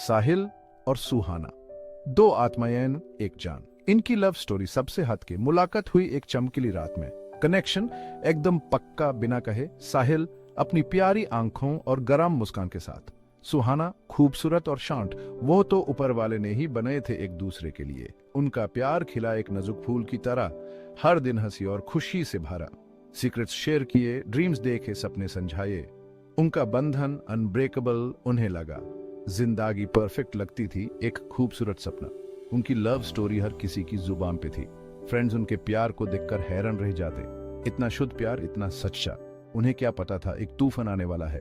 साहिल और सुहाना, दो आत्माएं एक जान। इनकी लव स्टोरी सबसे हटके मुलाकात हुई एक चमकीली रात में। कनेक्शन एकदम पक्का बिना कहे। साहिल अपनी प्यारी आंखों और गरम मुस्कान के साथ, सुहाना खूबसूरत और शांत। वो तो ऊपर वाले ने ही बनाए थे एक दूसरे के लिए। उनका प्यार खिला एक नाजुक फूल की तरह, हर दिन हंसी और खुशी से भरा। सीक्रेट्स शेयर किए, ड्रीम्स देखे, सपने समझाए। उनका बंधन अनब्रेकेबल उन्हें लगा। जिंदगी परफेक्ट लगती थी, एक खूबसूरत सपना। उनकी लव स्टोरी हर किसी की जुबान पे थी। फ्रेंड्स उनके प्यार को देखकर हैरान रह जाते। इतना शुद्ध प्यार, इतना सच्चा। उन्हें क्या पता था एक तूफान आने वाला है।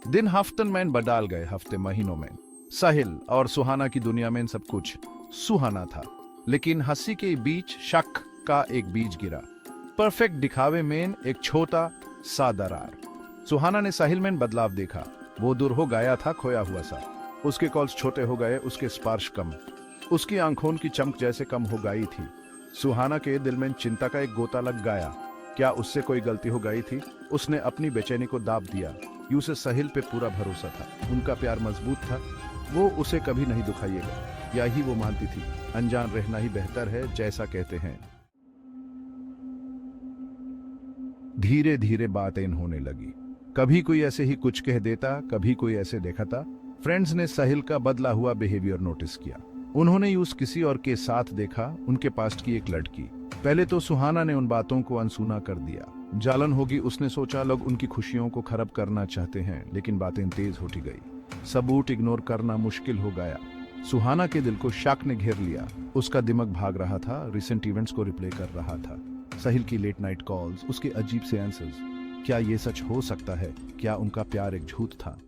दिन हफ्तन में बदल गए, हफ्ते महीनों में। साहिल और सुहाना की दुनिया में सब कुछ सुहाना था, लेकिन हंसी के बीच शक का एक बीज गिरा। परफेक्ट दिखावे में एक छोटा सा दरार। सुहाना ने साहिल में बदलाव देखा। वो दूर हो गया था, खोया हुआ सा। उसके कॉल्स छोटे हो गए, उसके स्पर्श कम, उसकी आंखों की चमक जैसे कम हो गई थी। सुहाना के दिल में चिंता का एक गोता लग गया। क्या उससे कोई गलती हो गई थी? उसने अपनी बेचैनी को दाब दिया। यूं से साहिल पे पूरा भरोसा था, उनका प्यार मजबूत था, वो उसे कभी नहीं दुखाइएगा। यही वो मानती थी, अनजान रहना ही बेहतर है, जैसा कहते हैं। धीरे धीरे बातें होने लगी। कभी कोई ऐसे ही कुछ कह देता, कभी कोई ऐसे देखा था। फ्रेंड्स ने साहिल का बदला हुआ बिहेवियर नोटिस किया। उन्होंने उस किसी और के साथ देखा, उनके पास्ट की एक लड़की। पहले तो सुहाना ने उन बातों को अनसुना कर दिया। जलन होगी, उसने सोचा लोग उनकी खुशियों को खराब करना चाहते हैं, लेकिन बातें तेज होती गई। सबूत इग्नोर करना मुश्किल हो गया। सुहाना के दिल को शक ने घेर लिया। उसका दिमाग भाग रहा था, रिसेंट इवेंट्स को रिप्ले कर रहा था। साहिल की लेट नाइट कॉल्स, उसके अजीब से आंसर्स। क्या ये सच हो सकता है? क्या उनका प्यार एक झूठ था?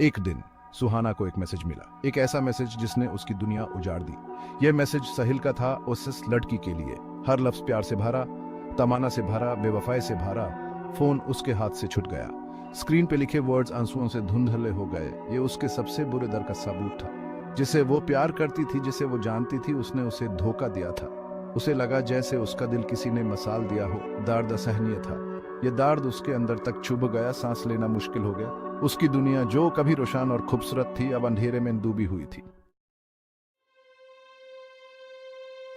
एक दिन सुहाना को एक मैसेज मिला, एक ऐसा मैसेज जिसने उसकी दुनिया उजाड़ दी। यह मैसेज साहिल का था, उस लड़की के लिए। हर लफ्ज प्यार से भरा, तमन्ना से भरा, बेवफाई से भरा। फोन उसके हाथ से छूट गया। स्क्रीन पे लिखे वर्ड्स आंसुओं से धुंधले हो गए। ये उसके सबसे बुरे दर्द का सबूत था। जिसे वो प्यार करती थी, जिसे वो जानती थी, उसने उसे धोखा दिया था। उसे लगा जैसे उसका दिल किसी ने मसाल दिया हो। दर्द असहनीय था। यह दर्द उसके अंदर तक चुभ गया, सांस लेना मुश्किल हो गया। उसकी दुनिया जो कभी रोशन और खूबसूरत थी, अब अंधेरे में डूबी हुई थी।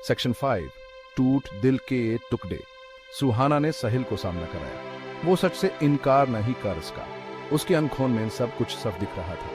सेक्शन 5, टूट दिल के टुकड़े। सुहाना ने साहिल को सामना कराया। वो सच से इनकार नहीं कर सका। उसकी आंखों में सब कुछ साफ दिख रहा था।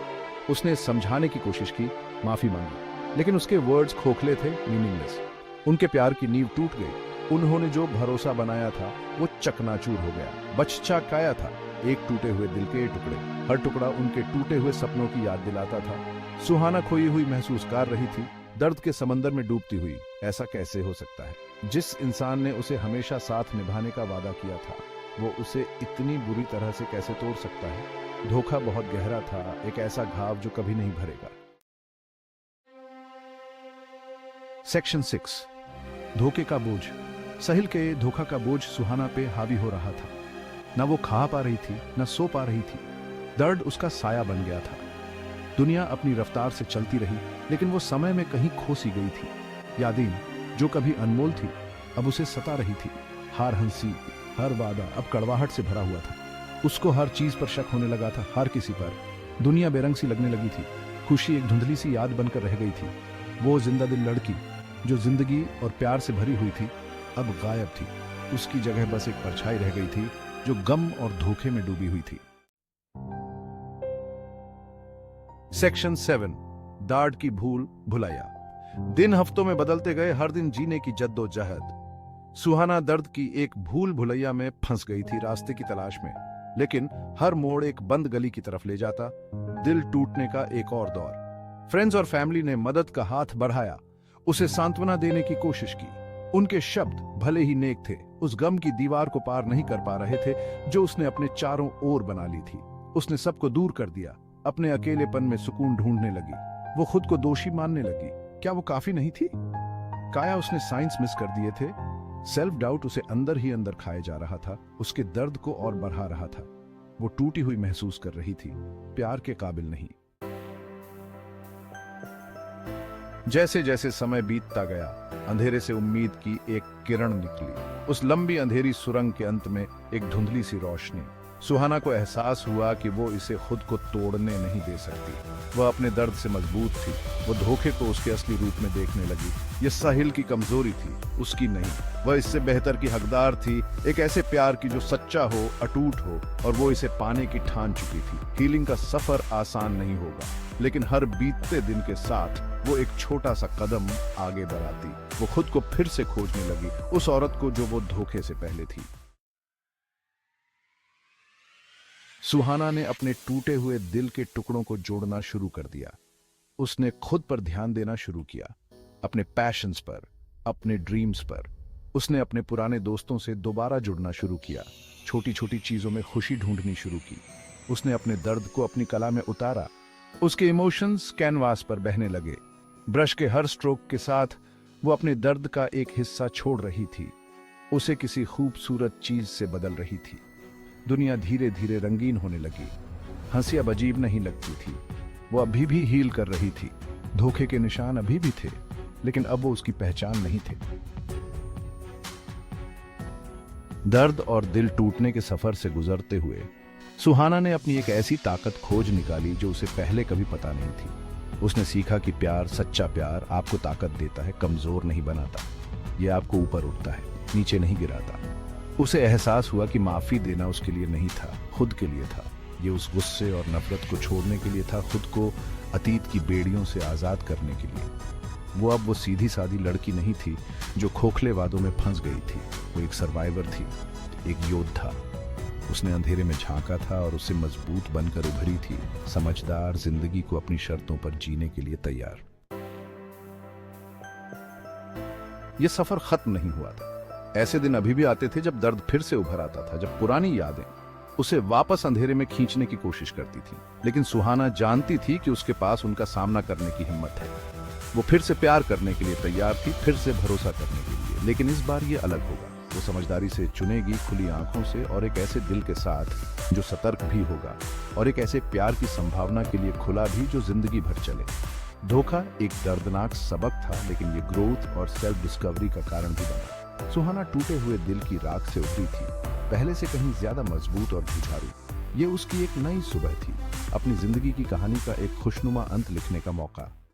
उसने समझाने की कोशिश की, माफी मांगी, लेकिन उसके वर्ड्स खोखले थे, मीनिंगलेस। उनके प्यार की नींव टूट गई। उन्होंने जो भरोसा बनाया था वो चकनाचूर हो गया। बच्चा काया था, एक टूटे हुए दिल के टुकड़े। हर टुकड़ा उनके टूटे हुए सपनों की याद दिलाता था। सुहाना खोई हुई महसूस कर रही थी, दर्द के समंदर में डूबती हुई। ऐसा कैसे हो सकता है? जिस इंसान ने उसे हमेशा साथ निभाने का वादा किया था, वो उसे इतनी बुरी तरह से कैसे तोड़ सकता है? धोखा बहुत गहरा था, एक ऐसा घाव जो कभी नहीं भरेगा। सेक्शन 6, धोखे का बोझ। साहिल के धोखा का बोझ सुहाना पे हावी हो रहा था। न वो खा पा रही थी, न सो पा रही थी। दर्द उसका साया बन गया था। दुनिया अपनी रफ्तार से चलती रही, लेकिन वो समय में कहीं खोसी गई थी। यादें जो कभी अनमोल थी, अब उसे सता रही थी। हर हंसी, हर वादा अब कड़वाहट से भरा हुआ था। उसको हर चीज पर शक होने लगा था, हर किसी पर। दुनिया बेरंग सी लगने लगी थी। खुशी एक धुंधली सी याद बनकर रह गई थी। वो जिंदा दिल लड़की जो जिंदगी और प्यार से भरी हुई थी, अब गायब थी। उसकी जगह बस एक परछाई रह गई थी जो गम और धोखे में डूबी हुई थी। सेक्शन 7, दाढ़ की भूल भुलाया। दिन हफ्तों में बदलते गए, हर दिन जीने की जद्दोजहद। सुहाना दर्द की एक भूल भुलैया में फंस गई थी, रास्ते की तलाश में। लेकिन हर मोड़ एक बंद गली की तरफ ले जाता, दिल टूटने का एक और दौर। फ्रेंड्स और फैमिली ने मदद का हाथ बढ़ाया, उसे सांत्वना देने की कोशिश की। उनके शब्द भले ही नेक थे, उस गम की दीवार को पार नहीं कर पा रहे थे जो उसने अपने चारों ओर बना ली थी। उसने सबको दूर कर दिया, अपने अकेलेपन में सुकून ढूंढने लगी। वो खुद को दोषी मानने लगी। क्या वो काफी नहीं थी? काया उसने साइंस मिस कर दिए थे। सेल्फ डाउट उसे अंदर ही अंदर खाए जा रहा था, उसके दर्द को और बढ़ा रहा था। वो टूटी हुई महसूस कर रही थी, प्यार के काबिल नहीं। जैसे जैसे समय बीतता गया, अंधेरे से उम्मीद की एक किरण निकली। उस लंबी अंधेरी सुरंग के अंत में एक धुंधली सी रोशनी। सुहाना को एहसास हुआ कि वो इसे खुद को तोड़ने नहीं दे सकती। वह अपने दर्द से मजबूत थी। वो धोखे को उसके असली रूप में देखने लगी। ये साहिल की कमजोरी थी, उसकी नहीं। वह इससे बेहतर की हकदार थी, एक ऐसे प्यार की जो सच्चा हो, अटूट हो, और वो इसे पाने की ठान चुकी थी। हीलिंग का सफर आसान नहीं होगा, लेकिन हर बीतते दिन के साथ वो एक छोटा सा कदम आगे बढ़ाती। वो खुद को फिर से खोजने लगी, उस औरत को जो वो धोखे से पहले थी। सुहाना ने अपने टूटे हुए दिल के टुकड़ों को जोड़ना शुरू कर दिया। उसने खुद पर ध्यान देना शुरू किया, अपने पैशंस पर, अपने ड्रीम्स पर। उसने अपने पुराने दोस्तों से दोबारा जुड़ना शुरू किया, छोटी छोटी चीजों में खुशी ढूंढनी शुरू की। उसने अपने दर्द को अपनी कला में उतारा। उसके इमोशंस कैनवास पर बहने लगे। ब्रश के हर स्ट्रोक के साथ वो अपने दर्द का एक हिस्सा छोड़ रही थी, उसे किसी खूबसूरत चीज से बदल रही थी। दुनिया धीरे धीरे रंगीन होने लगी। हंसी अब अजीब नहीं लगती थी। वो अभी भी हील कर रही थी। धोखे के निशान अभी भी थे, लेकिन अब वो उसकी पहचान नहीं थे। दर्द और दिल टूटने के सफर से गुजरते हुए सुहाना ने अपनी एक ऐसी ताकत खोज निकाली जो उसे पहले कभी पता नहीं थी। उसने सीखा कि प्यार, सच्चा प्यार आपको ताकत देता है, कमजोर नहीं बनाता। यह आपको ऊपर उठता है, नीचे नहीं गिराता। उसे एहसास हुआ कि माफी देना उसके लिए नहीं था, खुद के लिए था। ये उस गुस्से और नफरत को छोड़ने के लिए था, खुद को अतीत की बेड़ियों से आजाद करने के लिए। वो सीधी सादी लड़की नहीं थी जो खोखले वादों में फंस गई थी। वो एक सर्वाइवर थी, एक योद्धा। उसने अंधेरे में झांका था और उसे मजबूत बनकर उभरी थी, समझदार, जिंदगी को अपनी शर्तों पर जीने के लिए तैयार। यह सफर खत्म नहीं हुआ था। ऐसे दिन अभी भी आते थे जब दर्द फिर से उभर आता था, जब पुरानी यादें उसे वापस अंधेरे में खींचने की कोशिश करती थी। लेकिन सुहाना जानती थी कि उसके पास उनका सामना करने की हिम्मत है। वो फिर से प्यार करने के लिए तैयार थी, फिर से भरोसा करने के लिए। लेकिन इस बार ये अलग होगा। वो समझदारी से चुनेगी, खुली आंखों से, और एक ऐसे दिल के साथ जो सतर्क भी होगा, और एक ऐसे प्यार की संभावना के लिए खुला भी जो जिंदगी भर चले। धोखा एक दर्दनाक सबक था, लेकिन ये ग्रोथ और सेल्फ डिस्कवरी का कारण भी बना। सुहाना टूटे हुए दिल की राख से उभरी थी, पहले से कहीं ज्यादा मजबूत और जुझारू। ये उसकी एक नई सुबह थी, अपनी जिंदगी की कहानी का एक खुशनुमा अंत लिखने का मौका।